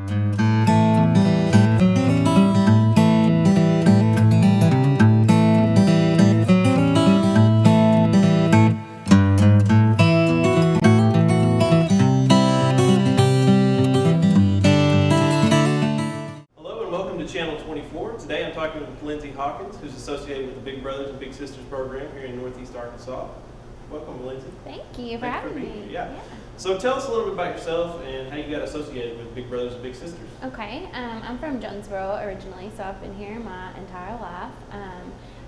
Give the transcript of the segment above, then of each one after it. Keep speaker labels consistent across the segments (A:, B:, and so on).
A: Channel 24. Today I'm talking with Lindsey Hawkins, who's associated with the Big Brothers and Big Sisters program here in Northeast Arkansas. Welcome, Lindsey.
B: Thank you for having me.
A: Yeah. So tell us a little bit about yourself and how you got associated with Big Brothers and Big Sisters.
B: Okay, I'm from Jonesboro originally, so I've been here my entire life.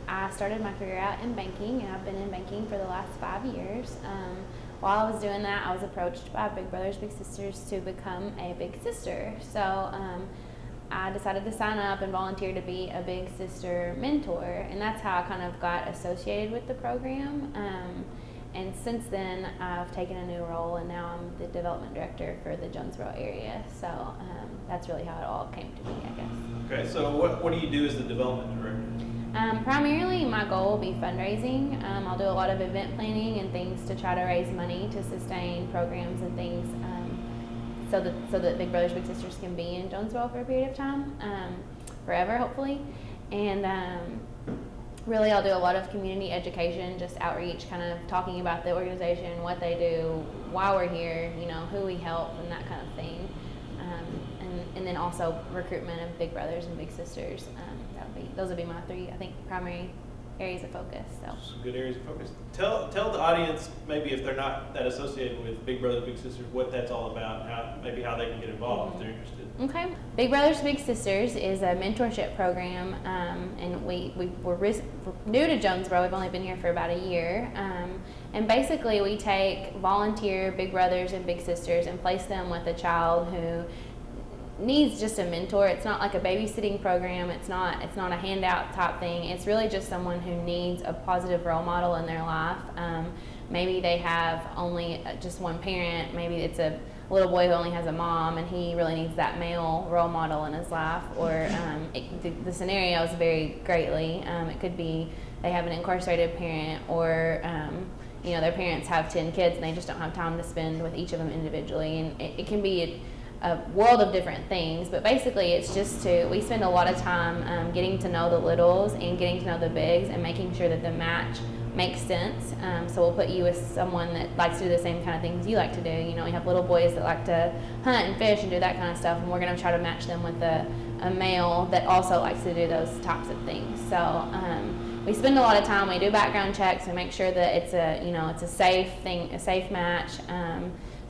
B: I started my career out in banking, and I've been in banking for the last 5 years. While I was doing that, I was approached by Big Brothers Big Sisters to become a Big Sister. So I decided to sign up and volunteer to be a Big Sister mentor, and that's how I kind of got associated with the program. And since then, I've taken a new role, and now I'm the development director for the Jonesboro area. So that's really how it all came to be, I guess.
A: Okay, so what do you do as the development director?
B: Primarily, my goal will be fundraising. I'll do a lot of event planning and things to try to raise money to sustain programs and things so that Big Brothers Big Sisters can be in Jonesboro for a period of time, forever hopefully. And really, I'll do a lot of community education, just outreach, kind of talking about the organization, what they do, why we're here, who we help, and that kind of thing. And then also recruitment of Big Brothers and Big Sisters. Those would be my three, I think, primary areas of focus. So
A: some good areas of focus. Tell the audience, maybe if they're not that associated with Big Brothers Big Sisters, what that's all about, how they can get involved if they're interested.
B: Okay. Big Brothers Big Sisters is a mentorship program, and we're new to Jonesboro. We've only been here for about a year, and basically we take volunteer Big Brothers and Big Sisters and place them with a child who needs just a mentor. It's not like a babysitting program. It's not a handout type thing. It's really just someone who needs a positive role model in their life. Maybe they have only just one parent. Maybe it's a little boy who only has a mom, and he really needs that male role model in his life. Or the scenarios vary greatly. It could be they have an incarcerated parent, or their parents have 10 kids and they just don't have time to spend with each of them individually. And it can be a world of different things, but basically it's just we spend a lot of time getting to know the littles and getting to know the bigs and making sure that the match makes sense. So we'll put you with someone that likes to do the same kind of things you like to do. We have little boys that like to hunt and fish and do that kind of stuff, and we're going to try to match them with a male that also likes to do those types of things. So we spend a lot of time. We do background checks and make sure that it's a safe thing, a safe match.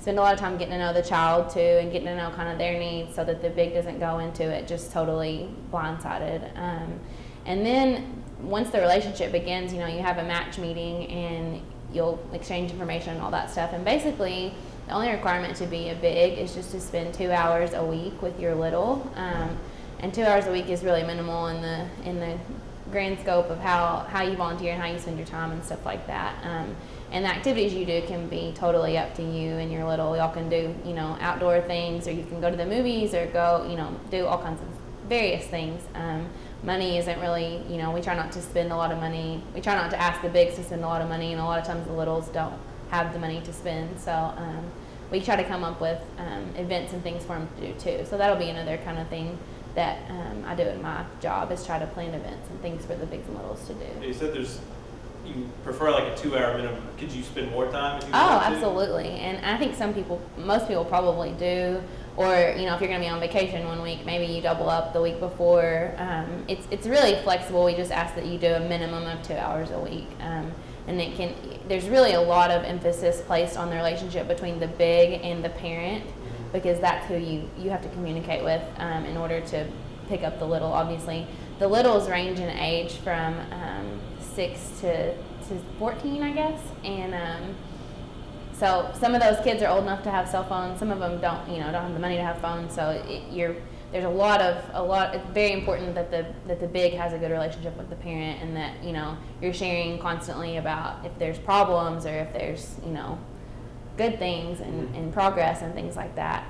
B: Spend a lot of time getting to know the child too, and getting to know kind of their needs, so that the big doesn't go into it just totally blindsided. And then once the relationship begins, you have a match meeting and you'll exchange information and all that stuff. And basically, the only requirement to be a big is just to spend 2 hours a week with your little. And 2 hours a week is really minimal in the grand scope of how you volunteer and how you spend your time and stuff like that. And the activities you do can be totally up to you and your little. Y'all can do, outdoor things, or you can go to the movies, or go, do all kinds of various things. Money isn't really, we try not to spend a lot of money. We try not to ask the bigs to spend a lot of money, and a lot of times the littles don't have the money to spend. So we try to come up with events and things for them to do too. So that'll be another kind of thing that I do in my job, is try to plan events and things for the bigs and littles to do.
A: You said you prefer like a 2 hour minimum. Could you spend more time if you
B: wanted to?
A: Oh,
B: absolutely. And I think most people probably do. Or, if you're going to be on vacation one week, maybe you double up the week before. It's really flexible. We just ask that you do a minimum of 2 hours a week. And there's really a lot of emphasis placed on the relationship between the big and the parent, because that's who you have to communicate with in order to pick up the little. Obviously, the littles range in age from 6 to 14, I guess, and so some of those kids are old enough to have cell phones. Some of them don't have the money to have phones. So there's a lot. It's very important that the big has a good relationship with the parent, and that you're sharing constantly about if there's problems, or if there's good things and progress and things like that.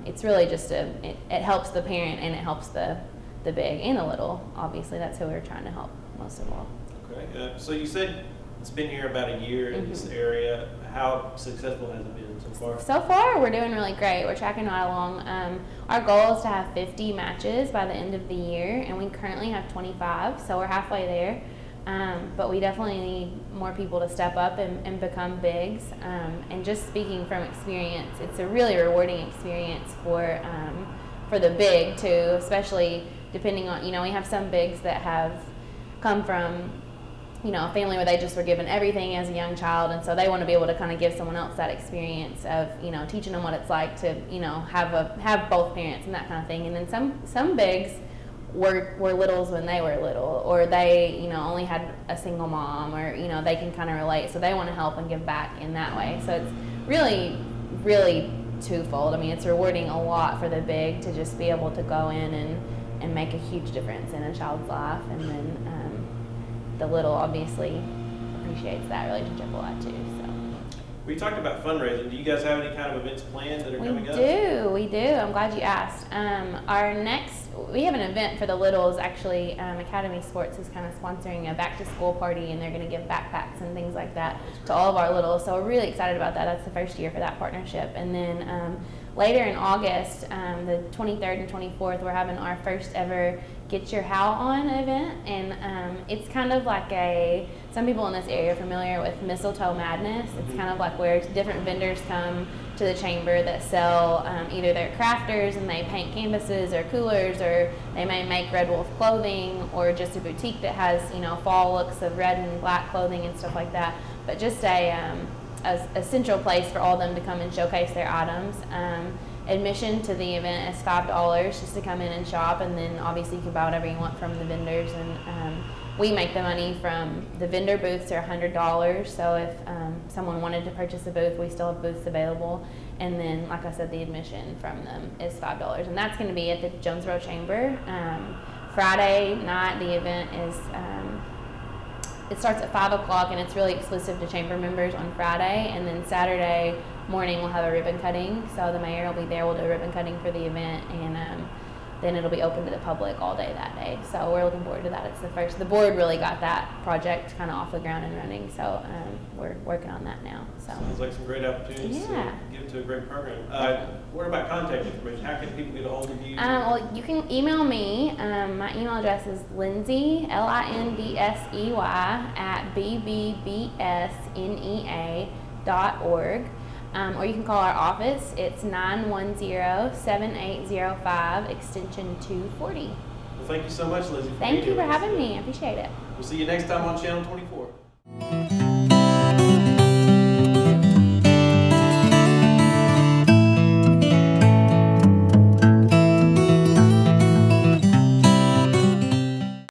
B: It's really just it helps the parent, and it helps the big and the little. Obviously, that's who we're trying to help most of all.
A: Okay. So you said it's been here about a year in this area. how successful has it been so far?
B: So far, we're doing really great. We're tracking right along. Our goal is to have 50 matches by the end of the year, and we currently have 25, so we're halfway there. But we definitely need more people to step up and become bigs. And just speaking from experience, it's a really rewarding experience for the big too, especially depending on, we have some bigs that have come from, a family where they just were given everything as a young child, and so they want to be able to kind of give someone else that experience of, teaching them what it's like to, have both parents and that kind of thing. And then some bigs were littles when they were little, or they, only had a single mom, or, they can kind of relate, so they want to help and give back in that way. So it's really, really twofold. I mean, it's rewarding a lot for the big to just be able to go in and make a huge difference in a child's life, and then the little obviously appreciates that relationship a lot too. So
A: We talked about fundraising. Do you guys have any kind of events planned that are coming up?
B: We do. I'm glad you asked. We have an event for the littles. Actually, Academy Sports is kind of sponsoring a back-to-school party, and they're going to give backpacks and things like that to all of our littles. So we're really excited about that. That's the first year for that partnership. And then later in August, the 23rd and 24th, we're having our first ever Get Your How On event, and it's kind of like some people in this area are familiar with Mistletoe Madness. It's kind of like where different vendors come to the chamber that sell either they're crafters and they paint canvases or coolers, or they may make Red Wolf clothing, or just a boutique that has fall looks of red and black clothing and stuff like that. But just a central place for all of them to come and showcase their items. Admission to the event is $5 just to come in and shop, and then obviously you can buy whatever you want from the vendors. And we make the money from the vendor booths are $100. So if someone wanted to purchase a booth, we still have booths available. And then, like I said, the admission from them is $5, and that's going to be at the Jonesboro Chamber. Friday night, the event is. It starts at 5 o'clock, and it's really exclusive to chamber members on Friday. And then Saturday morning, we'll have a ribbon cutting. So the mayor will be there. We'll do a ribbon cutting for the event, and then it'll be open to the public all day that day. So we're looking forward to that. It's the first. The board really got that project kind of off the ground and running. So we're working on that now. So
A: sounds like some great opportunities to give to a great program. What about contact information? How can people get a hold of you?
B: Well, you can email me. My email address is Lindsey, Lindsey, at bbbsnea.org. Or you can call our office. It's 910-7805, extension 240.
A: Well, thank you so much, Lindsey.
B: Thank you for having me. I appreciate it.
A: We'll see you next time on Channel 24.